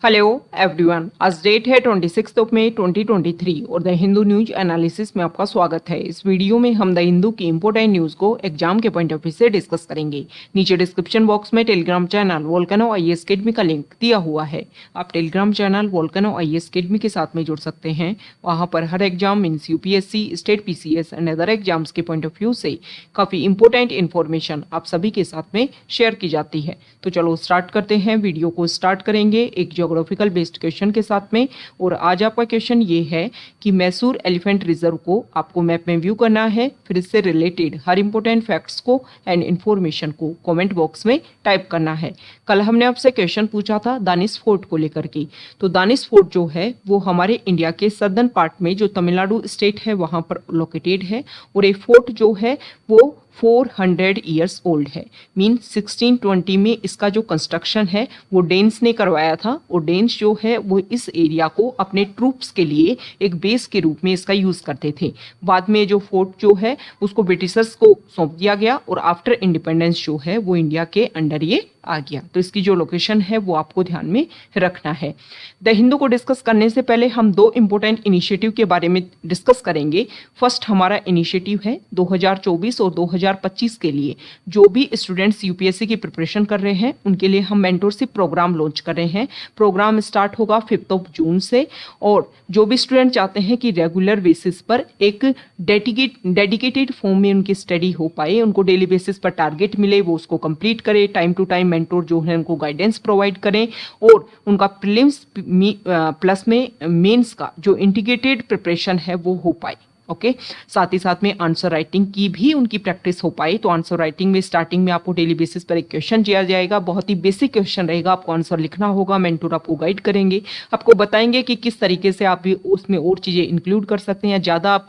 Hello everyone, आज date है 26 मई 2023 और द हिंदू न्यूज एनालिसिस में आपका स्वागत है। इस वीडियो में हम द हिंदू की इंपोर्टेंट न्यूज को एग्जाम के पॉइंट ऑफ व्यू से डिस्कस करेंगे। नीचे डिस्क्रिप्शन बॉक्स में Telegram channel Volcano IAS academy का लिंक दिया हुआ है। आप Telegram channel Volcano IAS academy के साथ में जुड़ सकते हैं। वहाँ पर हर exam means UPSC, state PCS and other exams के पॉइंट ऑफ व्यू से काफ़ी इंपॉर्टेंट इन्फॉर्मेशन आप सभी के साथ में शेयर की जाती है। तो चलो स्टार्ट करते हैं। वीडियो को स्टार्ट करेंगे एक ज्योग्राफिकल बेस्ड क्वेश्चन के साथ में। और आज आपका क्वेश्चन ये है कि मैसूर एलिफेंट रिजर्व को आपको मैप में व्यू करना है। फिर इससे रिलेटेड हर इंपॉर्टेंट फैक्ट्स को एंड इंफॉर्मेशन को कमेंट बॉक्स में टाइप करना है। कल हमने आपसे क्वेश्चन पूछा था दानिश फोर्ट को लेकर के। तो दानिश फोर्ट जो है वो हमारे इंडिया के सदर्न पार्ट में जो तमिलनाडु स्टेट है वहाँ पर लोकेटेड है। और ये फोर्ट जो है वो 400 ईयर्स ओल्ड है। मीन 1620 में इसका जो कंस्ट्रक्शन है वो डेन्स ने करवाया था। और डेन्स जो है वो इस एरिया को अपने ट्रूप्स के लिए एक बेस के रूप में इसका यूज़ करते थे। बाद में जो फोर्ट जो है उसको ब्रिटिशर्स को सौंप दिया गया और आफ्टर इंडिपेंडेंस जो है वो इंडिया के अंडर ये आ गया। तो इसकी जो लोकेशन है वो आपको ध्यान में रखना है। द हिंदू को डिस्कस करने से पहले हम दो इंपॉर्टेंट इनिशिएटिव के बारे में डिस्कस करेंगे। फर्स्ट हमारा इनिशिएटिव है 2024 और 2025 के लिए जो भी स्टूडेंट्स यूपीएससी की प्रिपरेशन कर रहे हैं उनके लिए हम मेंटोरशिप प्रोग्राम लॉन्च कर रहे हैं। प्रोग्राम स्टार्ट होगा 5 जून से। और जो भी स्टूडेंट चाहते हैं कि रेगुलर बेसिस पर एक डेडिकेटेड फॉर्म में उनकी स्टडी हो पाए, उनको डेली बेसिस पर टारगेट मिले, वो उसको कंप्लीट करे, टाइम टू टाइम मेंटोर जो है उनको गाइडेंस प्रोवाइड करें और उनका प्रीलिम्स प्लस में मेंस का जो इंटीग्रेटेड प्रिपरेशन है वो हो पाए। ओके साथ ही साथ में आंसर राइटिंग की भी उनकी प्रैक्टिस हो पाए। तो आंसर राइटिंग में स्टार्टिंग में आपको डेली बेसिस पर एक क्वेश्चन दिया जाएगा। बहुत ही बेसिक क्वेश्चन रहेगा, आपको आंसर लिखना होगा। मेंटोर आपको गाइड करेंगे, आपको बताएंगे कि किस तरीके से आप भी उसमें और चीज़ें इंक्लूड कर सकते हैं। ज़्यादा आप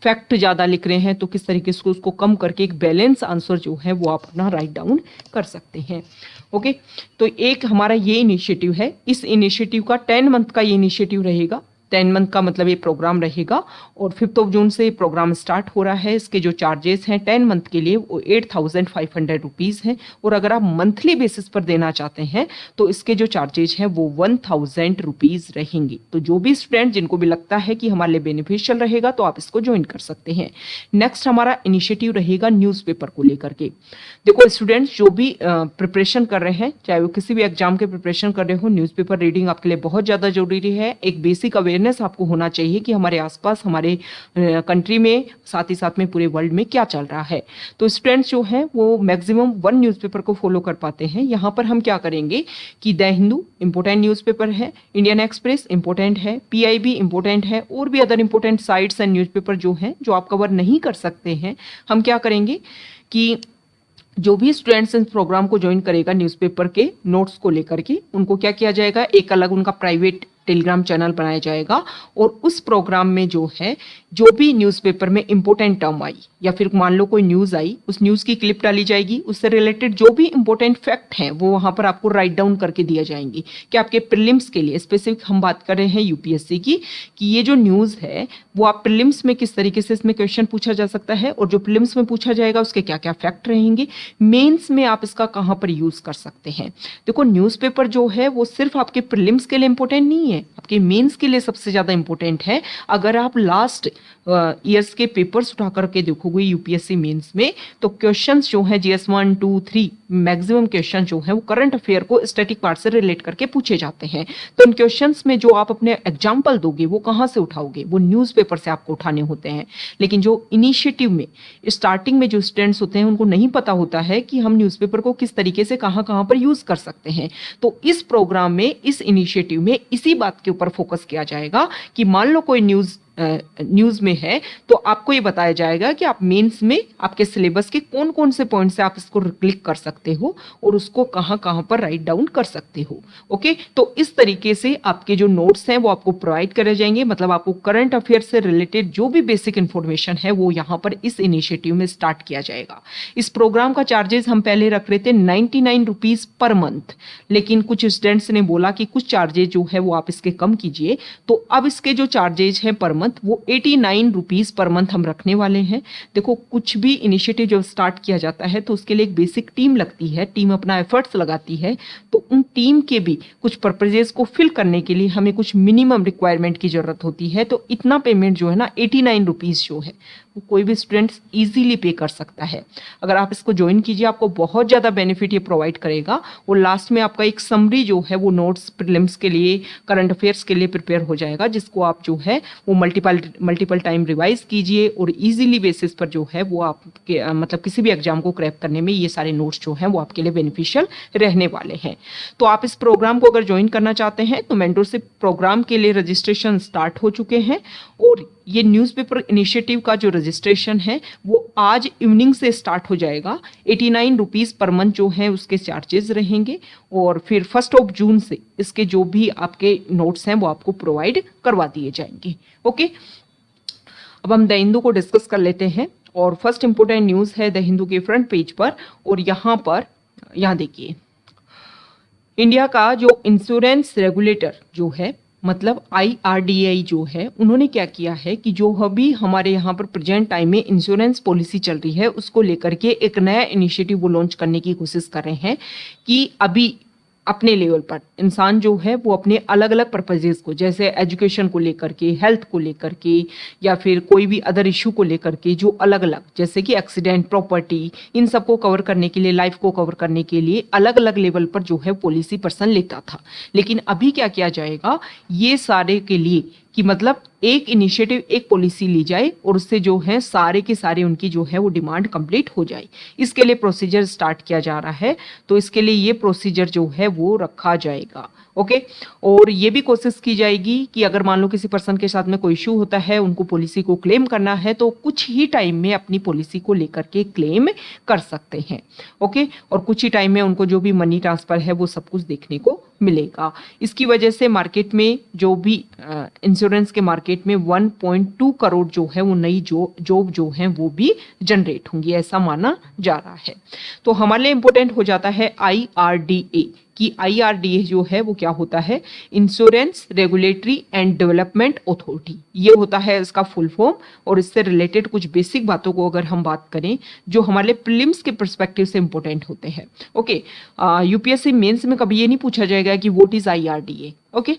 फैक्ट ज़्यादा लिख रहे हैं तो किस तरीके से उसको कम करके एक बैलेंस आंसर जो है वो आप अपना राइट डाउन कर सकते हैं। ओके तो एक हमारा ये इनिशिएटिव है। इस इनिशिएटिव का 10 मंथ का ये इनिशिएटिव रहेगा। 10 मंथ का मतलब ये प्रोग्राम रहेगा और 5 जून से प्रोग्राम स्टार्ट हो रहा है। इसके जो चार्जेस हैं 10 मंथ के लिए वो 8500 रुपीज़ हैं। और अगर आप मंथली बेसिस पर देना चाहते हैं तो इसके जो चार्जेस हैं वो 1000 रुपीज़ रहेंगे। तो जो भी स्टूडेंट जिनको भी लगता है कि हमारे लिए बेनिफिशियल रहेगा तो आप इसको ज्वाइन कर सकते हैं। नेक्स्ट हमारा इनिशिएटिव रहेगा न्यूज़पेपर को लेकर के। देखो स्टूडेंट्स जो भी प्रिपरेशन कर रहे हैं, चाहे वो किसी भी एग्जाम के प्रिपरेशन कर रहे हो, न्यूज़पेपर रीडिंग आपके लिए बहुत ज़्यादा जरूरी है। एक बेसिक अवेयरनेस आपको होना चाहिए कि हमारे आसपास हमारे कंट्री में साथ ही साथ में पूरे वर्ल्ड में क्या चल रहा है। तो स्टूडेंट्स जो हैं वो मैक्सिमम 1 न्यूज़पेपर को फॉलो कर पाते हैं। यहाँ पर हम क्या करेंगे कि द हिंदू इंपॉर्टेंट न्यूज़पेपर है, इंडियन एक्सप्रेस इंपॉर्टेंट है, पीआईबी इंपॉर्टेंट है और भी other important sites and newspaper जो हैं जो आप कवर नहीं कर सकते हैं, हम क्या करेंगे कि जो भी स्टूडेंट्स इस प्रोग्राम को ज्वाइन करेगा न्यूज़पेपर के नोट्स को लेकर के उनको क्या किया जाएगा, एक अलग उनका प्राइवेट टेलीग्राम चैनल बनाया जाएगा। और उस प्रोग्राम में जो है जो भी न्यूज़पेपर में इंपॉर्टेंट टर्म आई या फिर मान लो कोई न्यूज़ आई, उस न्यूज़ की क्लिप डाली जाएगी। उससे रिलेटेड जो भी इंपॉर्टेंट फैक्ट हैं वो वहाँ पर आपको राइट डाउन करके दिया जाएंगे कि आपके प्रीलिम्स के लिए स्पेसिफिक हम बात कर रहे हैं यूपीएससी की कि ये जो न्यूज़ है वो आप प्रीलिम्स में किस तरीके से इसमें क्वेश्चन पूछा जा सकता है और जो प्रीलिम्स में पूछा जाएगा उसके क्या क्या फैक्ट रहेंगे, मेंस में आप इसका कहाँ पर यूज़ कर सकते हैं। देखो न्यूज़पेपर जो है वो सिर्फ आपके प्रीलिम्स के लिए इंपॉर्टेंट नहीं है, आपके मेंस के लिए सबसे ज़्यादा इंपॉर्टेंट है। अगर आप लास्ट ईयर्स के पेपर्स उठा करके देखोगे यूपीएससी मेंस में तो क्वेश्चंस जो हैं जीएस 1, 2, 3 मैक्सिमम क्वेश्चन जो हैं वो करंट अफेयर को स्टैटिक पार्ट से रिलेट करके पूछे जाते हैं। तो इन क्वेश्चंस में जो आप अपने एग्जाम्पल दोगे वो कहाँ से उठाओगे, वो न्यूज़पेपर से आपको उठाने होते हैं। लेकिन जो इनिशिएटिव में स्टार्टिंग में जो स्टूडेंट्स होते हैं उनको नहीं पता होता है कि हम न्यूज़पेपर को किस तरीके से कहाँ कहाँ पर यूज़ कर सकते हैं। तो इस प्रोग्राम में, इस इनिशिएटिव में इसी बात के ऊपर फोकस किया जाएगा कि मान लो कोई न्यूज़ में है तो आपको ये बताया जाएगा कि आप मेंस में आपके सिलेबस के कौन कौन से पॉइंट से आप इसको क्लिक कर सकते हो और उसको कहाँ कहाँ पर राइट डाउन कर सकते हो। ओके तो इस तरीके से आपके जो नोट्स हैं वो आपको प्रोवाइड करे जाएंगे। मतलब आपको करंट अफेयर से रिलेटेड जो भी बेसिक इंफॉर्मेशन है वो यहाँ पर इस इनिशिएटिव में स्टार्ट किया जाएगा। इस प्रोग्राम का चार्जेस हम पहले रख रहे थे 99 रुपीज़ पर मंथ, लेकिन कुछ स्टूडेंट्स ने बोला कि कुछ चार्जेज जो है वो आप इसके कम कीजिए। तो अब इसके जो चार्जेज हैं पर मंथ मंथ वो 89 रुपीज़ पर मंथ हम रखने वाले हैं। देखो, कुछ भी इनिशिएटिव जब स्टार्ट किया जाता है तो उसके लिए एक बेसिक टीम लगती है, टीम अपना एफर्ट्स लगाती है, तो उन टीम के भी कुछ पर्पजेज को फिल करने के लिए हमें कुछ मिनिमम रिक्वायरमेंट की ज़रूरत होती है। तो इतना पेमेंट जो है ना 89 रुपीज़ जो है वो कोई भी स्टूडेंट्स ईजिली पे कर सकता है। अगर आप इसको ज्वाइन कीजिए, आपको बहुत ज़्यादा बेनिफिट ये प्रोवाइड करेगा। और लास्ट में आपका एक समरी जो है वो नोट्स प्रीलिम्स के लिए, करंट अफेयर्स के लिए प्रिपेयर हो जाएगा, जिसको आप जो है वो मल्टीपल टाइम रिवाइज कीजिए और इजीली बेसिस पर जो है वो आपके मतलब किसी भी एग्जाम को क्रैक करने में ये सारे नोट्स जो हैं वो आपके लिए बेनिफिशियल रहने वाले हैं। तो आप इस प्रोग्राम को अगर ज्वाइन करना चाहते हैं तो मेंटरशिप प्रोग्राम के लिए रजिस्ट्रेशन स्टार्ट हो चुके हैं। और ये न्यूज़पेपर इनिशिएटिव का जो रजिस्ट्रेशन है वो आज इवनिंग से स्टार्ट हो जाएगा। 89 रुपीज़ पर मंथ जो है उसके चार्जेस रहेंगे और फिर 1 जून से इसके जो भी आपके नोट्स हैं वो आपको प्रोवाइड करवा दिए जाएंगे। ओके, अब हम द हिंदू को डिस्कस कर लेते हैं और फर्स्ट इंपोर्टेंट न्यूज़ है द हिंदू के फ्रंट पेज पर। और यहाँ देखिए, इंडिया का जो इंश्योरेंस रेगुलेटर जो है मतलब IRDAI जो है, उन्होंने क्या किया है कि जो अभी हमारे यहाँ पर प्रेजेंट टाइम में इंश्योरेंस पॉलिसी चल रही है उसको लेकर के एक नया इनिशिएटिव वो लॉन्च करने की कोशिश कर रहे हैं कि अभी अपने लेवल पर इंसान जो है वो अपने अलग अलग पर्पजेज को, जैसे एजुकेशन को लेकर के, हेल्थ को लेकर के, या फिर कोई भी अदर इशू को लेकर के, जो अलग अलग जैसे कि एक्सीडेंट, प्रॉपर्टी, इन सबको कवर करने के लिए, लाइफ को कवर करने के लिए अलग अलग लेवल पर जो है पॉलिसी पर्सन लेता था। लेकिन अभी क्या किया जाएगा, ये सारे के लिए कि मतलब एक इनिशिएटिव, एक पॉलिसी ली जाए और उससे जो है सारे के सारे उनकी जो है वो डिमांड कंप्लीट हो जाए। इसके लिए प्रोसीजर स्टार्ट किया जा रहा है। तो इसके लिए ये प्रोसीजर जो है वो रखा जाएगा। ओके, और ये भी कोशिश की जाएगी कि अगर मान लो किसी पर्सन के साथ में कोई इशू होता है, उनको पॉलिसी को क्लेम करना है तो कुछ ही टाइम में अपनी पॉलिसी को लेकर के क्लेम कर सकते हैं। ओके, और कुछ ही टाइम में उनको जो भी मनी ट्रांसफर है वो सब कुछ देखने को मिलेगा। इसकी वजह से मार्केट में जो भी इंश्योरेंस के मार्केट में 1.2 करोड़ जो है वो नई जॉब जो है वो भी जनरेट होंगी, ऐसा माना जा रहा है। तो हमारे लिए इंपॉर्टेंट हो जाता है IRDA कि IRDA जो है वो क्या होता है, insurance regulatory and development authority, ये होता है इसका फुल फॉर्म। और इससे रिलेटेड कुछ बेसिक बातों को अगर हम बात करें जो हमारे प्रीलिम्स के पर्सपेक्टिव से इंपॉर्टेंट होते हैं। ओके, UPSC मेंस में कभी ये नहीं पूछा जाएगा कि व्हाट इज IRDA। ओके,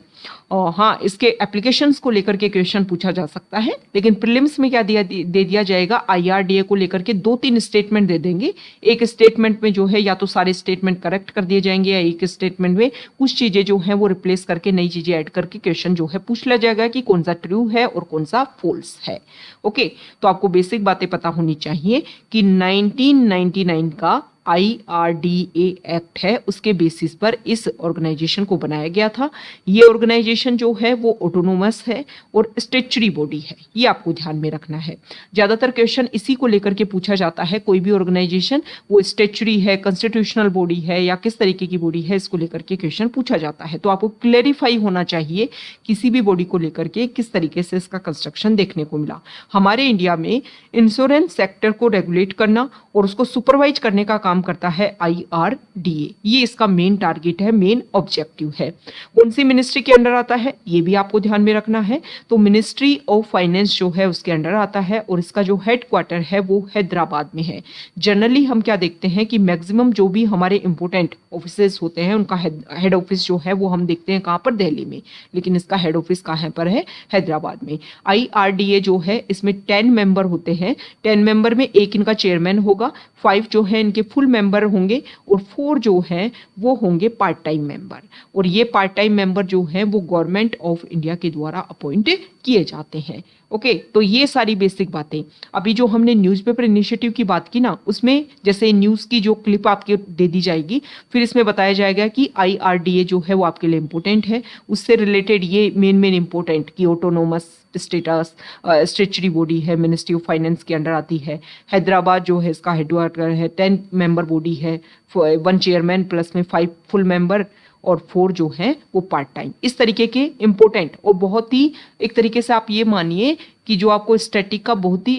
हाँ, इसके एप्लीकेशंस को लेकर के क्वेश्चन पूछा जा सकता है, लेकिन प्रीलिम्स में क्या दे दिया जाएगा, IRDA को लेकर के 2-3 स्टेटमेंट दे देंगे। एक स्टेटमेंट में जो है या तो सारे स्टेटमेंट करेक्ट कर दिए जाएंगे या एक स्टेटमेंट में कुछ चीजें जो है वो रिप्लेस करके नई चीजें ऐड करके क्वेश्चन जो है पूछ लिया जाएगा कि कौन सा ट्रू है और कौन सा फॉल्स है। ओके, तो आपको बेसिक बातें पता होनी चाहिए कि 1999 का IRDA एक्ट है, उसके बेसिस पर इस ऑर्गेनाइजेशन को बनाया गया था। ये ऑर्गेनाइजेशन जो है वो ऑटोनोमस है और स्टेचुरी बॉडी है, ये आपको ध्यान में रखना है। ज्यादातर क्वेश्चन इसी को लेकर के पूछा जाता है, कोई भी ऑर्गेनाइजेशन वो स्टेचुरी है, कॉन्स्टिट्यूशनल बॉडी है या किस तरीके की बॉडी है, इसको लेकर के क्वेश्चन पूछा जाता है। तो आपको क्लेरिफाई होना चाहिए किसी भी बॉडी को लेकर के किस तरीके से इसका कंस्ट्रक्शन देखने को मिला। हमारे इंडिया में इंश्योरेंस सेक्टर को रेगुलेट करना और उसको सुपरवाइज करने का काम करता है IRDA, ये इसका मेन टारगेट है, मेन ऑब्जेक्टिव है। कौन सी मिनिस्ट्री के अंडर आता है ये भी आपको ध्यान में रखना है, तो मिनिस्ट्री ऑफ फाइनेंस जो है उसके अंडर आता है और इसका जो हेडक्वार्टर है वो हैदराबाद में है। जनरली हम क्या देखते हैं कि मैक्सिमम जो भी हमारे इंपोर्टेंट ऑफिसेस होते हैं उनका हेड ऑफिस जो है वो हम देखते हैं कहाँ पर, दिल्ली में, लेकिन इसका हेड ऑफिस कहाँ पर है, हैदराबाद में। IRDA जो है इसमें 10 मेंबर होते हैं, 10 मेंबर में एक इनका चेयरमैन होगा, 5 जो है इनके फुल मेंबर होंगे और 4 जो हैं वो होंगे पार्ट टाइम मेंबर। और ये पार्ट टाइम मेंबर जो हैं वो गवर्नमेंट ऑफ इंडिया के द्वारा अपॉइंट किए जाते हैं। ओके, तो ये सारी बेसिक बातें। अभी जो हमने न्यूज़पेपर इनिशिएटिव की बात की ना, उसमें जैसे न्यूज़ की जो क्लिप आपके दे दी जाएगी, फिर इसमें बताया जाएगा कि IRDA जो है वो आपके लिए इंपॉर्टेंट है, उससे रिलेटेड ये मेन इंपॉर्टेंट कि ऑटोनोमस स्टेटस, स्टेचुरी बॉडी है, मिनिस्ट्री ऑफ फाइनेंस के अंडर आती है, हैदराबाद जो है इसका हेडक्वार्टर है, 10 मेंबर बॉडी है, 1 चेयरमैन प्लस में 5 फुल मेंबर और 4 जो हैं वो पार्ट टाइम। इस तरीके के इंपॉर्टेंट और बहुत ही एक तरीके से आप ये मानिए कि जो आपको स्टैटिक का बहुत ही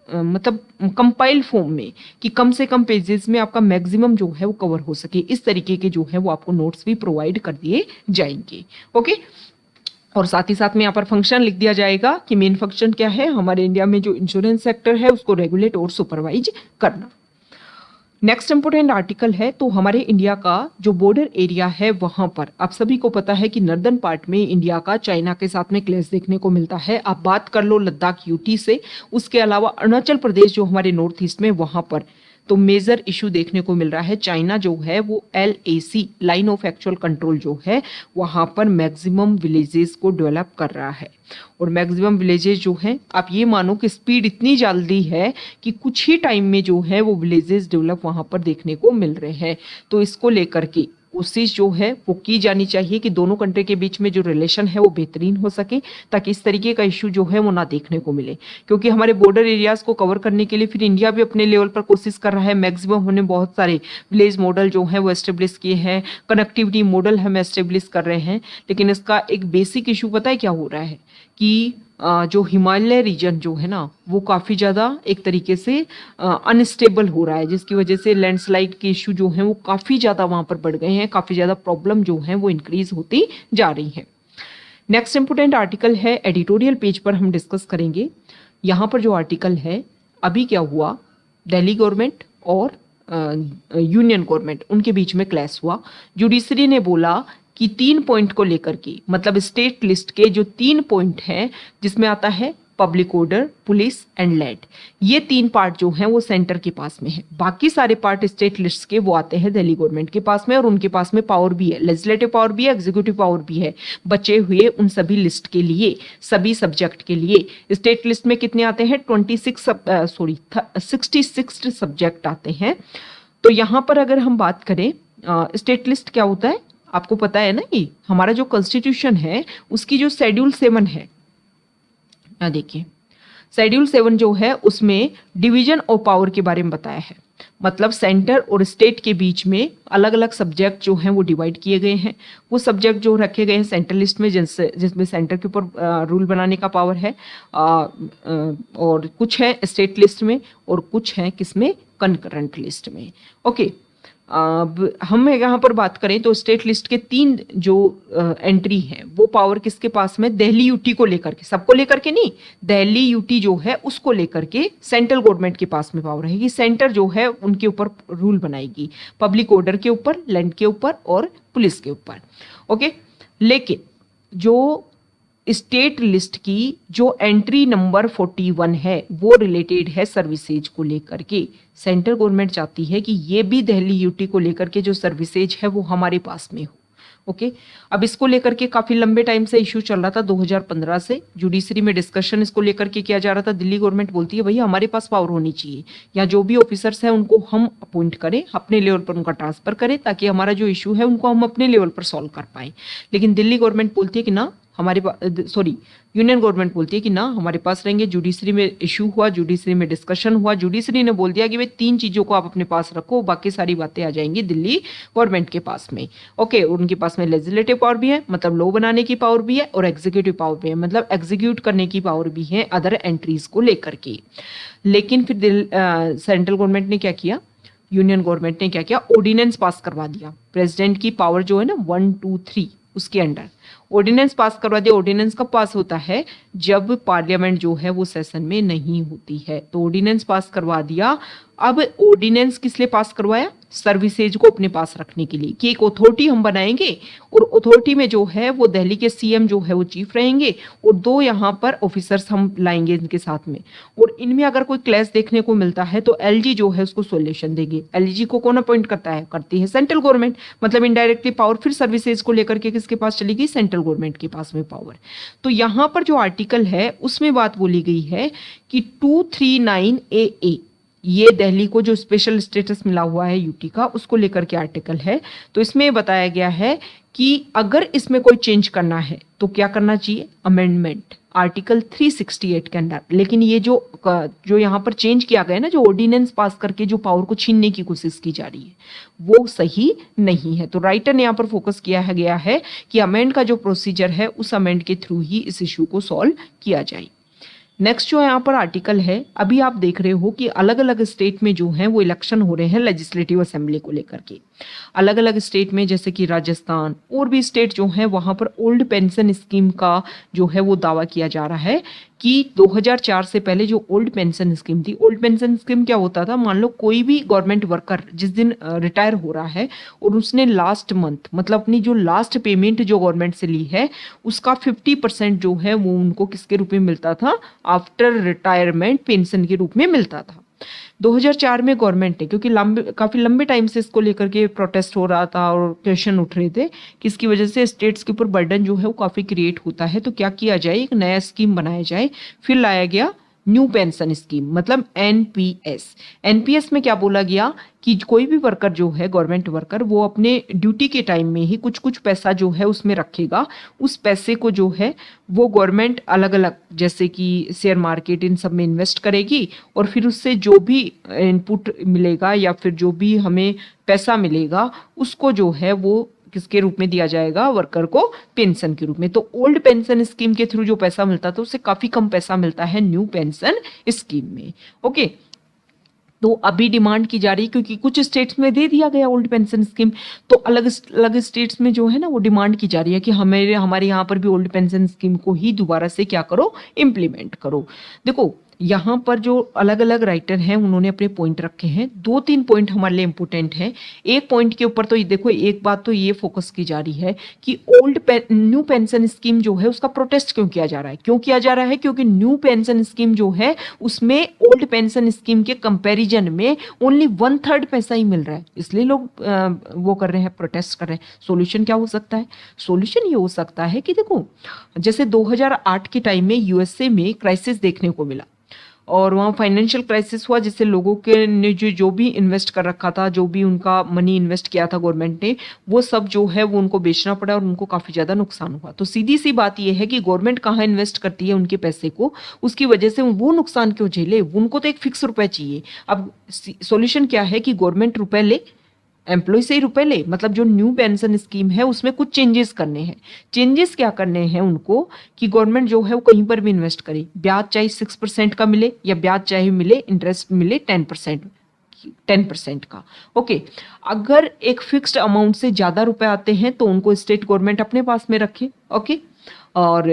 मतलब कंपाइल फॉर्म में कि कम से कम पेजेस में आपका मैक्सिमम जो है वो कवर हो सके, इस तरीके के जो है वो आपको नोट्स भी प्रोवाइड कर दिए जाएंगे। ओके, और साथ ही साथ में यहाँ पर फंक्शन लिख दिया जाएगा कि मेन फंक्शन क्या है, हमारे इंडिया में जो इंश्योरेंस सेक्टर है उसको रेगुलेट और सुपरवाइज करना। नेक्स्ट इंपोर्टेंट आर्टिकल है, तो हमारे इंडिया का जो बॉर्डर एरिया है वहां पर आप सभी को पता है कि नॉर्दर्न पार्ट में इंडिया का चाइना के साथ में क्लैश देखने को मिलता है। आप बात कर लो लद्दाख यूटी से, उसके अलावा अरुणाचल प्रदेश जो हमारे नॉर्थ ईस्ट में, वहां पर तो मेजर इशू देखने को मिल रहा है। चाइना जो है वो LAC line of actual control जो है वहां पर मैक्सिमम विलेजेस को डेवलप कर रहा है। और मैक्सिमम विलेजेस जो हैं, आप ये मानो कि स्पीड इतनी जल्दी है कि कुछ ही टाइम में जो है वो विलेजेस डेवलप वहां पर देखने को मिल रहे हैं। तो इसको लेकर के कोशिश जो है वो की जानी चाहिए कि दोनों कंट्री के बीच में जो रिलेशन है वो बेहतरीन हो सके, ताकि इस तरीके का इशू जो है वो ना देखने को मिले। क्योंकि हमारे बॉर्डर एरियाज को कवर करने के लिए फिर इंडिया भी अपने लेवल पर कोशिश कर रहा है। मैक्सिमम हमने बहुत सारे विलेज मॉडल जो है वो एस्टेब्लिश किए हैं, कनेक्टिविटी मॉडल हम एस्टेब्लिश कर रहे हैं, लेकिन इसका एक बेसिक इशू पता है क्या हो रहा है कि जो हिमालय रीजन जो है ना वो काफ़ी ज़्यादा एक तरीके से अनस्टेबल हो रहा है, जिसकी वजह से लैंडस्लाइड के इशू जो हैं वो काफ़ी ज़्यादा वहाँ पर बढ़ गए हैं, काफ़ी ज़्यादा प्रॉब्लम जो हैं वो इंक्रीज होती जा रही हैं। नेक्स्ट इंपोर्टेंट आर्टिकल है, एडिटोरियल पेज पर हम डिस्कस करेंगे। यहाँ पर जो आर्टिकल है, अभी क्या हुआ, दिल्ली गवर्नमेंट और यूनियन गवर्नमेंट उनके बीच में क्लैश हुआ। जुडिशरी ने बोला कि 3 पॉइंट को लेकर के, मतलब स्टेट लिस्ट के जो 3 पॉइंट हैं जिसमें आता है public order, police and land, ये 3 पार्ट जो हैं वो सेंटर के पास में है। बाकी सारे पार्ट स्टेट लिस्ट के वो आते हैं दिल्ली गवर्नमेंट के पास में, और उनके पास में पावर भी है, लेजिस्लेटिव पावर भी है, एग्जीक्यूटिव पावर भी है। बचे हुए उन सभी लिस्ट के लिए, सभी सब्जेक्ट के लिए स्टेट लिस्ट में कितने आते हैं, 66 सब्जेक्ट आते हैं। तो यहाँ पर अगर हम बात करें स्टेट लिस्ट क्या होता है, आपको पता है ना कि हमारा जो कॉन्स्टिट्यूशन है उसकी जो शेड्यूल 7 है, देखिए शेड्यूल 7 जो है उसमें डिवीजन ऑफ पावर के बारे में बताया है। मतलब सेंटर और स्टेट के बीच में अलग अलग सब्जेक्ट जो हैं वो डिवाइड किए गए हैं। वो सब्जेक्ट जो रखे गए हैं सेंट्रल लिस्ट में, जिसमें सेंटर के ऊपर रूल बनाने का पावर है, और कुछ है स्टेट लिस्ट में और कुछ है किसमें, कंकरेंट लिस्ट में। ओके, हम यहाँ पर बात करें तो स्टेट लिस्ट के 3 जो एंट्री हैं वो पावर किसके पास में, दिल्ली यूटी को लेकर के, सबको लेकर के नहीं, दिल्ली यूटी जो है उसको लेकर के सेंट्रल गवर्नमेंट के पास में पावर रहेगी। सेंटर जो है उनके ऊपर रूल बनाएगी, पब्लिक ऑर्डर के ऊपर, लैंड के ऊपर और पुलिस के ऊपर। ओके, लेकिन जो स्टेट लिस्ट की जो एंट्री नंबर 41 है वो रिलेटेड है सर्विसेज को लेकर के। सेंट्रल गवर्नमेंट चाहती है कि ये भी दिल्ली यूटी को लेकर के जो सर्विसेज है वो हमारे पास में हो। ओके, अब इसको लेकर के काफी लंबे टाइम से इशू चल रहा था, 2015 से जुडिशरी में डिस्कशन इसको लेकर के किया जा रहा था। दिल्ली गवर्नमेंट बोलती है भैया हमारे पास पावर होनी चाहिए, या जो भी ऑफिसर्स हैं उनको हम अपॉइंट करें, अपने लेवल पर उनका ट्रांसफर करें, ताकि हमारा जो इशू है उनको हम अपने लेवल पर सॉल्व कर पाए। लेकिन दिल्ली गवर्नमेंट बोलती है कि ना हमारे पास, यूनियन गवर्नमेंट बोलती है कि ना हमारे पास रहेंगे। जुडिशरी में इशू हुआ, जुडिशरी में डिस्कशन हुआ, जुडिशरी ने बोल दिया कि भाई 3 चीजों को आप अपने पास रखो, बाकी सारी बातें आ जाएंगी दिल्ली गवर्नमेंट के पास में। ओके, उनके पास में लेजिस्लेटिव पावर भी है, मतलब लॉ बनाने की पावर भी है, और एग्जीक्यूटिव पावर भी है, मतलब एग्जीक्यूट करने की पावर भी है अदर एंट्रीज को लेकर के। लेकिन फिर सेंट्रल गवर्नमेंट ने क्या किया, यूनियन गवर्नमेंट ने क्या किया, ऑर्डिनेंस पास करवा दिया। प्रेसिडेंट की पावर जो है ना 1, 2, 3 उसके अंडर ऑर्डिनेंस पास करवा दिया। ऑर्डिनेंस कब पास होता है, जब पार्लियामेंट जो है वो सेशन में नहीं होती है, तो ऑर्डिनेंस पास करवा दिया। अब ऑर्डिनेंस किस लिए पास करवाया, सर्विसेज को अपने पास रखने के लिए, कि एक अथॉरिटी हम बनाएंगे और अथॉरिटी में जो है वो दिल्ली के सीएम जो है वो चीफ रहेंगे, और 2 यहाँ पर ऑफिसर्स हम लाएंगे इनके साथ में, और इनमें अगर कोई क्लैश देखने को मिलता है तो एलजी जो है उसको सोल्यूशन देंगे। एलजी को कौन अपॉइंट करता है, करती है सेंट्रल गवर्नमेंट, मतलब इनडायरेक्टली पावर फिर सर्विसेज को लेकर के किसके पास चलेगी, सेंट्रल गवर्नमेंट के पास में पावर। तो यहाँ पर जो आर्टिकल है उसमें बात बोली गई है कि 239AA, ये दिल्ली को जो स्पेशल स्टेटस मिला हुआ है यूटी का, उसको लेकर के आर्टिकल है। तो इसमें बताया गया है कि अगर इसमें कोई चेंज करना है तो क्या करना चाहिए, अमेंडमेंट आर्टिकल 368 के अंदर। लेकिन ये जो यहाँ पर चेंज किया गया है ना, जो ऑर्डिनेंस पास करके जो पावर को छीनने की कोशिश की जा रही है वो सही नहीं है। तो राइटर ने यहाँ पर फोकस किया गया है कि अमेंड का जो प्रोसीजर है उस अमेंड के थ्रू ही इस इशू को सॉल्व किया जाए। नेक्स्ट जो यहाँ पर आर्टिकल है, अभी आप देख रहे हो कि अलग अलग स्टेट में जो है वो इलेक्शन हो रहे हैं लेजिस्लेटिव असेंबली को लेकर के। अलग अलग स्टेट में जैसे कि राजस्थान और भी स्टेट जो है वहां पर ओल्ड पेंशन स्कीम का जो है वो दावा किया जा रहा है कि 2004 से पहले जो ओल्ड पेंशन स्कीम थी, ओल्ड पेंशन स्कीम क्या होता था, मान लो कोई भी गवर्नमेंट वर्कर जिस दिन रिटायर हो रहा है और उसने लास्ट मंथ मतलब अपनी जो लास्ट पेमेंट जो गवर्नमेंट से ली है उसका 50% जो है वो उनको किसके रूप में मिलता था, आफ्टर रिटायरमेंट पेंशन के रूप में मिलता था। 2004 में गवर्नमेंट ने, क्योंकि काफी लंबे टाइम से इसको लेकर के प्रोटेस्ट हो रहा था और क्वेश्चन उठ रहे थे कि इसकी वजह से स्टेट्स के ऊपर बर्डन जो है वो काफी क्रिएट होता है, तो क्या किया जाए, एक नया स्कीम बनाया जाए। फिर लाया गया न्यू पेंशन स्कीम मतलब एनपीएस। एनपीएस में क्या बोला गया कि कोई भी वर्कर जो है, गवर्नमेंट वर्कर, वो अपने ड्यूटी के टाइम में ही कुछ कुछ पैसा जो है उसमें रखेगा। उस पैसे को जो है वो गवर्नमेंट अलग अलग जैसे कि शेयर मार्केट इन सब में इन्वेस्ट करेगी और फिर उससे जो भी इनपुट मिलेगा या फिर जो भी हमें पैसा मिलेगा उसको जो है वो किसके रूप में दिया जाएगा, वर्कर को पेंशन के रूप में। तो ओल्ड पेंशन स्कीम के थ्रू जो पैसा मिलता था उससे काफी कम पैसा मिलता है न्यू पेंशन स्कीम में। ओके, तो अभी डिमांड की जा रही है क्योंकि कुछ स्टेट्स में दे दिया गया ओल्ड पेंशन स्कीम, तो अलग अलग स्टेट्स में जो है ना वो डिमांड की जा रही है कि हमारे यहाँ पर भी ओल्ड पेंशन स्कीम को ही दोबारा से क्या करो, इम्प्लीमेंट करो। देखो यहाँ पर जो अलग अलग राइटर हैं उन्होंने अपने पॉइंट रखे हैं, 2-3 पॉइंट हमारे लिए इंपॉर्टेंट हैं। एक पॉइंट के ऊपर तो देखो, एक बात तो ये फोकस की जा रही है कि न्यू पेंशन स्कीम जो है उसका प्रोटेस्ट क्यों किया जा रहा है। क्यों किया जा रहा है? क्योंकि न्यू पेंशन स्कीम जो है उसमें ओल्ड पेंशन स्कीम के कंपैरिजन में ओनली 1/3 पैसा ही मिल रहा है, इसलिए लोग वो कर रहे हैं, प्रोटेस्ट कर रहे हैं। सोल्यूशन क्या हो सकता है? सोल्यूशन ये हो सकता है कि देखो जैसे 2008 के टाइम में यूएसए में क्राइसिस देखने को मिला और वहाँ फाइनेंशियल क्राइसिस हुआ, जिससे लोगों के ने जो भी इन्वेस्ट कर रखा था, जो भी उनका मनी इन्वेस्ट किया था गवर्नमेंट ने, वो सब जो है वो उनको बेचना पड़ा और उनको काफ़ी ज़्यादा नुकसान हुआ। तो सीधी सी बात ये है कि गवर्नमेंट कहाँ इन्वेस्ट करती है उनके पैसे को, उसकी वजह से वो नुकसान क्यों झेले, उनको तो एक फिक्स रुपए चाहिए। अब सोल्यूशन क्या है कि गवर्नमेंट रुपए ले, एम्प्लॉय से ही रुपए ले, मतलब जो न्यू पेंशन स्कीम है उसमें कुछ चेंजेस करने हैं। चेंजेस क्या करने हैं उनको कि गवर्नमेंट जो है वो कहीं पर भी इन्वेस्ट करे, ब्याज चाहे 6% का मिले या ब्याज चाहे मिले, इंटरेस्ट मिले 10% का। ओके, अगर एक फिक्स्ड अमाउंट से ज्यादा रुपए आते हैं तो उनको स्टेट गवर्नमेंट अपने पास में रखे, ओके, और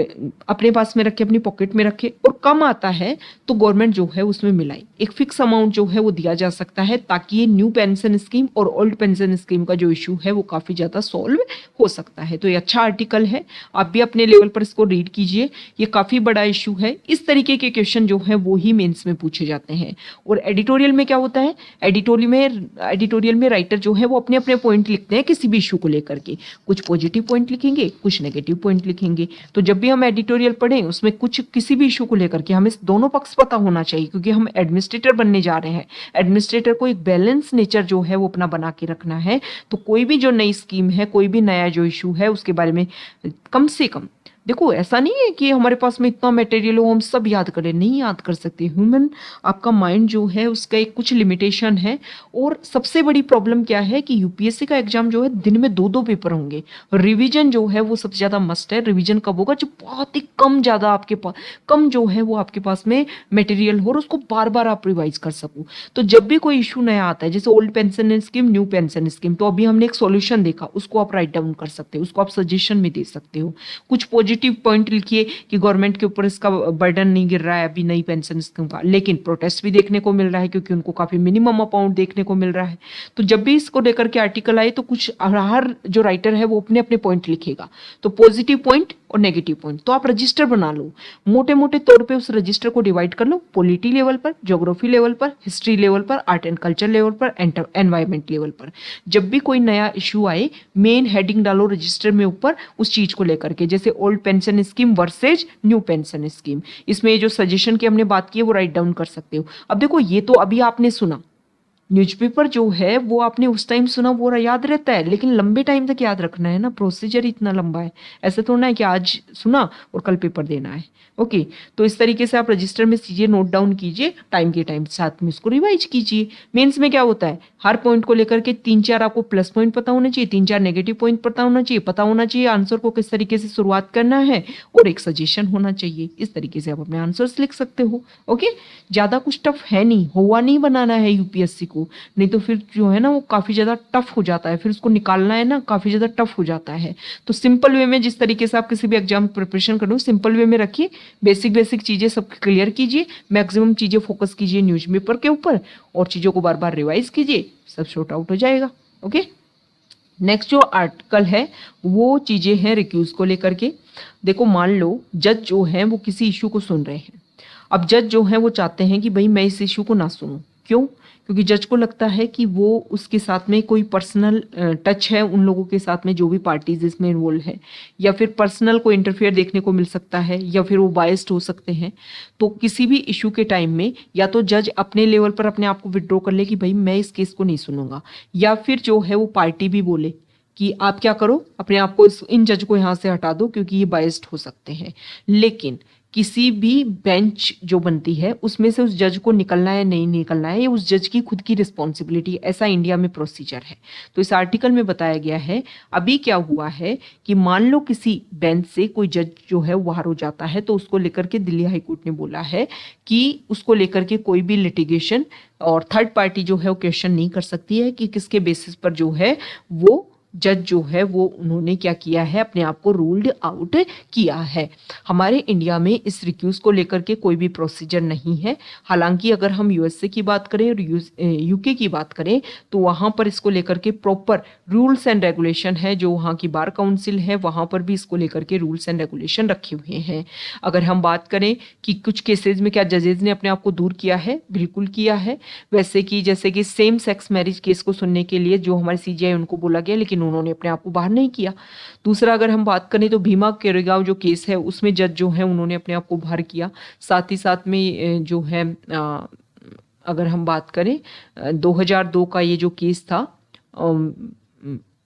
अपने पास में रखे, अपनी पॉकेट में रखे, और कम आता है तो गवर्नमेंट जो है उसमें मिलाए। एक फिक्स अमाउंट जो है वो दिया जा सकता है ताकि ये न्यू पेंशन स्कीम और ओल्ड पेंशन स्कीम का जो इशू है वो काफी ज्यादा सॉल्व हो सकता है। तो ये अच्छा आर्टिकल है, आप भी अपने लेवल पर इसको रीड कीजिए, ये काफी बड़ा इशू है। इस तरीके के क्वेश्चन जो है वो ही मेंस में पूछे जाते हैं। और एडिटोरियल में क्या होता है, एडिटोरियल में राइटर जो है वो अपने अपने पॉइंट लिखते हैं किसी भी इशू को लेकर के, कुछ पॉजिटिव पॉइंट लिखेंगे, कुछ नेगेटिव पॉइंट लिखेंगे। तो जब भी हम एडिटोरियल पढ़ें उसमें कुछ किसी भी इशू को लेकर के हमें दोनों पक्ष पता होना चाहिए, क्योंकि हम एडमिनिस्ट्रेटर बनने जा रहे हैं। एडमिनिस्ट्रेटर को एक बैलेंस नेचर जो है वो अपना बना के रखना है। तो कोई भी जो नई स्कीम है, कोई भी नया जो इशू है उसके बारे में कम से कम, देखो ऐसा नहीं है कि हमारे पास में इतना मटेरियल हो हम सब याद करें, नहीं याद कर सकते। ह्यूमन आपका माइंड जो है उसका एक कुछ लिमिटेशन है। और सबसे बड़ी प्रॉब्लम क्या है कि यूपीएससी का एग्जाम जो है दिन में 2-2 पेपर होंगे। रिवीजन जो है वो सबसे ज्यादा मस्ट है। रिवीजन कब होगा? जब बहुत ही कम ज्यादा आपके पास कम जो है वो आपके पास में मटेरियल हो और उसको बार बार आप रिवाइज कर सको। तो जब भी कोई इशू नया आता है, जैसे old pension scheme, new pension scheme, तो अभी हमने एक सॉल्यूशन देखा, उसको आप राइट डाउन कर सकते हो, उसको आप सजेशन में दे सकते हो। कुछ पॉजिटिव पॉइंट लिखिए कि गवर्नमेंट के ऊपर इसका बर्डन नहीं गिर रहा है अभी नई पेंशन स्कीम का, लेकिन प्रोटेस्ट भी देखने को मिल रहा है क्योंकि उनको काफी मिनिमम अमाउंट देखने को मिल रहा है। तो जब भी इसको लेकर के आर्टिकल आए तो कुछ हर जो राइटर है वो अपने अपने पॉइंट लिखेगा। तो पॉजिटिव पॉइंट और नेगेटिव पॉइंट तो आप रजिस्टर बना लो, मोटे मोटे तौर पे उस रजिस्टर को डिवाइड कर लो, पॉलिटी लेवल पर, ज्योग्राफी लेवल पर, हिस्ट्री लेवल पर, आर्ट एंड कल्चर लेवल पर, एनवायरमेंट लेवल पर। जब भी कोई नया इशू आए मेन हेडिंग डालो रजिस्टर में ऊपर उस चीज को लेकर के, जैसे old pension scheme versus new pension scheme. इसमें जो सजेशन की हमने बात की है वो राइट डाउन कर सकते हो। अब देखो ये तो अभी आपने सुना, न्यूज़पेपर जो है वो आपने उस टाइम सुना वो याद रहता है, लेकिन लंबे टाइम तक याद रखना है ना, प्रोसीजर इतना लंबा है। ऐसा थोड़ा है कि आज सुना और कल पेपर देना है। ओके, तो इस तरीके से आप रजिस्टर में चीजें नोट डाउन कीजिए, टाइम के टाइम साथ में इसको रिवाइज कीजिए। मेंस में क्या होता है, हर पॉइंट को लेकर के 3-4 आपको प्लस पॉइंट पता होना चाहिए, 3-4 नेगेटिव पॉइंट पता होना चाहिए आंसर को किस तरीके से शुरुआत करना है, और एक सजेशन होना चाहिए। इस तरीके से आप अपने आंसर्स लिख सकते हो। ओके, ज्यादा कुछ टफ है नहीं, हुआ नहीं बनाना है यूपीएससी को। को, नहीं तो फिर जो है ना वो काफ़ी ज़्यादा टफ हो जाता है, फिर उसको निकालना है ना काफ़ी ज़्यादा टफ हो जाता है। तो सिंपल वे में जिस तरीके से आप किसी भी एग्जाम प्रिपरेशन करो सिंपल वे में रखिए, बेसिक बेसिक चीज़ें सब क्लियर कीजिए, मैक्सिमम चीज़ें फोकस कीजिए न्यूज़पेपर के ऊपर और चीज़ों को बार बार रिवाइज कीजिए, सब शॉर्ट आउट हो जाएगा। ओके, नेक्स्ट जो आर्टिकल है वो चीज़ें हैं रिक्यूज को लेकर के। देखो मान लो जज जो है वो किसी इशू को सुन रहे हैं, अब जज जो है वो चाहते हैं कि भाई मैं इस इशू को ना सुनूं, क्यों? क्योंकि जज को लगता है कि वो उसके साथ में कोई पर्सनल टच है उन लोगों के साथ में जो भी पार्टीज इसमें इन्वॉल्व है, या फिर पर्सनल को इंटरफेयर देखने को मिल सकता है, या फिर वो बायस्ड हो सकते हैं। तो किसी भी इशू के टाइम में या तो जज अपने लेवल पर अपने आप को विड्रॉ कर ले कि भाई मैं इस केस को नहीं सुनूंगा, या फिर जो है वो पार्टी भी बोले कि आप क्या करो अपने आप को इन जज को यहाँ से हटा दो क्योंकि ये बायस्ड हो सकते हैं। लेकिन किसी भी बेंच जो बनती है उसमें से उस जज को निकलना है नहीं निकलना है ये उस जज की खुद की रिस्पॉन्सिबिलिटी, ऐसा इंडिया में प्रोसीजर है। तो इस आर्टिकल में बताया गया है अभी क्या हुआ है कि मान लो किसी बेंच से कोई जज जो है बाहर हो जाता है, तो उसको लेकर के दिल्ली हाई कोर्ट ने बोला है कि उसको लेकर के कोई भी लिटिगेशन और थर्ड पार्टी जो है वो क्वेश्चन नहीं कर सकती है कि किसके बेसिस पर जो है वो जज जो है वो उन्होंने क्या किया है अपने आप को रूल्ड आउट किया है। हमारे इंडिया में इस रिक्यूज को लेकर के कोई भी प्रोसीजर नहीं है। हालांकि अगर हम यूएसए की बात करें और यूके की बात करें तो वहाँ पर इसको लेकर के प्रॉपर रूल्स एंड रेगुलेशन है, जो वहाँ की बार काउंसिल है वहाँ पर भी इसको लेकर के रूल्स एंड रेगुलेशन रखे हुए हैं। अगर हम बात करें कि कुछ केसेज में क्या जजेज ने अपने आप को दूर किया है, बिल्कुल किया है। वैसे कि जैसे कि सेम सेक्स मैरिज केस को सुनने के लिए जो हमारे सीजीआई उनको बोला गया, लेकिन उन्होंने अपने आप को बाहर नहीं किया। दूसरा अगर हम बात करें तो भीमा कोरेगांव जो केस है उसमें जज जो है उन्होंने अपने आप को बाहर किया। साथ ही साथ में जो है अगर हम बात करें 2002 का ये जो केस था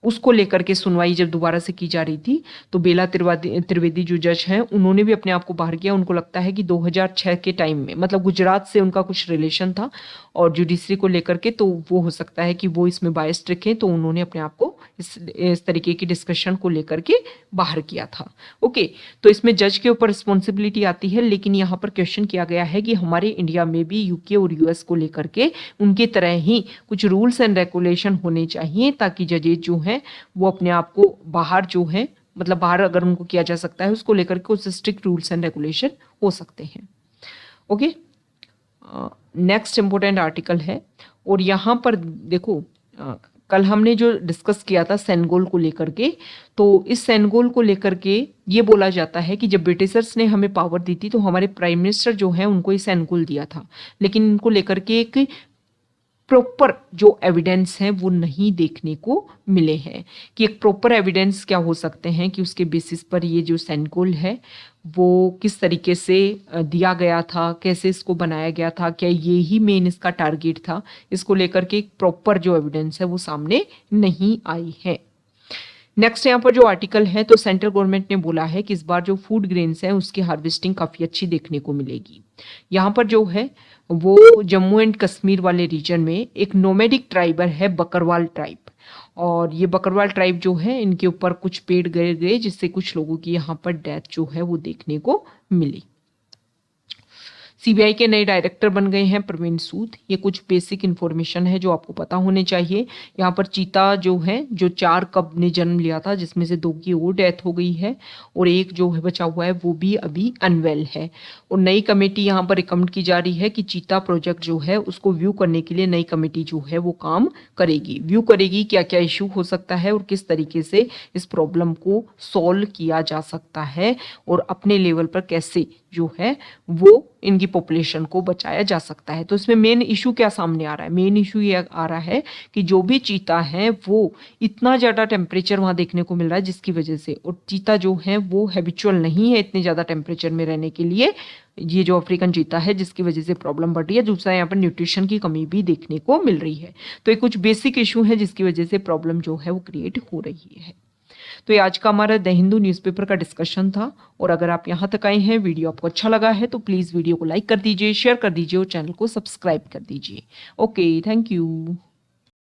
उसको लेकर के सुनवाई जब दोबारा से की जा रही थी तो बेला त्रिवेदी जो जज हैं उन्होंने भी अपने आप को बाहर किया। उनको लगता है कि 2006 के टाइम में मतलब गुजरात से उनका कुछ रिलेशन था और जुडिशरी को लेकर के, तो वो हो सकता है कि वो इसमें बायस्ड रखें, तो उन्होंने अपने आप को इस तरीके की डिस्कशन को लेकर के बाहर किया था। ओके, तो इसमें जज के ऊपर रिस्पॉन्सिबिलिटी आती है, लेकिन यहाँ पर क्वेश्चन किया गया है कि हमारे इंडिया में भी यूके और यूएस को लेकर के उनके तरह ही कुछ रूल्स एंड रेगुलेशन होने चाहिए ताकि जजेज जो हैं वो अपने आप को बाहर जो है मतलब बाहर अगर उनको किया जा सकता है उसको लेकर के कुछ स्ट्रिक्ट रूल्स एंड रेगुलेशन हो सकते हैं। ओके, नेक्स्ट इंपॉर्टेंट आर्टिकल है और यहाँ पर देखो कल हमने जो डिस्कस किया था सेनेगल को लेकर के, तो इस सेनेगल को लेकर के ये बोला जाता है कि जब ब्रिटिशर्स ने हमें पावर दी थी तो हमारे प्राइम मिनिस्टर जो है उनको ये सेनेगल दिया था, लेकिन इनको लेकर के एक प्रॉपर जो एविडेंस हैं वो नहीं देखने को मिले हैं कि एक प्रॉपर एविडेंस क्या हो सकते हैं कि उसके बेसिस पर ये जो सेनेगल है वो किस तरीके से दिया गया था, कैसे इसको बनाया गया था, क्या ये ही मेन इसका टारगेट था, इसको लेकर के एक प्रॉपर जो एविडेंस है वो सामने नहीं आई है। नेक्स्ट यहाँ पर जो आर्टिकल है तो सेंट्रल गवर्नमेंट ने बोला है कि इस बार जो फूड ग्रेन्स हैं उसकी हार्वेस्टिंग काफ़ी अच्छी देखने को मिलेगी। यहाँ पर जो है वो जम्मू एंड कश्मीर वाले रीजन में एक नोमैडिक ट्राइबर है बकरवाल ट्राइब, और ये बकरवाल ट्राइब जो है इनके ऊपर कुछ पेड़ गिर गए जिससे कुछ लोगों की यहाँ पर डेथ जो है वो देखने को मिली। सीबीआई के नए डायरेक्टर बन गए हैं प्रवीण सूद। ये कुछ बेसिक इन्फॉर्मेशन है जो आपको पता होने चाहिए। यहाँ पर चीता जो है जो 4 कब ने जन्म लिया था जिसमें से 2 की और डेथ हो गई है और एक जो है बचा हुआ है वो भी अभी अनवेल है। और नई कमेटी यहाँ पर रिकमेंड की जा रही है कि चीता प्रोजेक्ट जो है उसको व्यू करने के लिए नई कमेटी जो है वो काम करेगी, व्यू करेगी क्या क्या इशू हो सकता है और किस तरीके से इस प्रॉब्लम को सॉल्व किया जा सकता है और अपने लेवल पर कैसे जो है वो इनकी पॉपुलेशन को बचाया जा सकता है। तो इसमें मेन इशू क्या सामने आ रहा है? मेन इशू ये आ रहा है कि जो भी चीता है वो इतना ज़्यादा टेम्परेचर वहाँ देखने को मिल रहा है जिसकी वजह से, और चीता जो है वो हैबिचुअल नहीं है इतने ज़्यादा टेम्परेचर में रहने के लिए, ये जो अफ्रीकन चीता है जिसकी वजह से प्रॉब्लम बढ़ रही है। दूसरा यहाँ पर न्यूट्रिशन की कमी भी देखने को मिल रही है। तो ये कुछ बेसिक इशू है जिसकी वजह से प्रॉब्लम जो है वो क्रिएट हो रही है। तो ये आज का हमारा द हिंदू न्यूज़पेपर का डिस्कशन था, और अगर आप यहाँ तक आए हैं, वीडियो आपको अच्छा लगा है तो प्लीज़ वीडियो को लाइक कर दीजिए, शेयर कर दीजिए और चैनल को सब्सक्राइब कर दीजिए। Okay, thank you.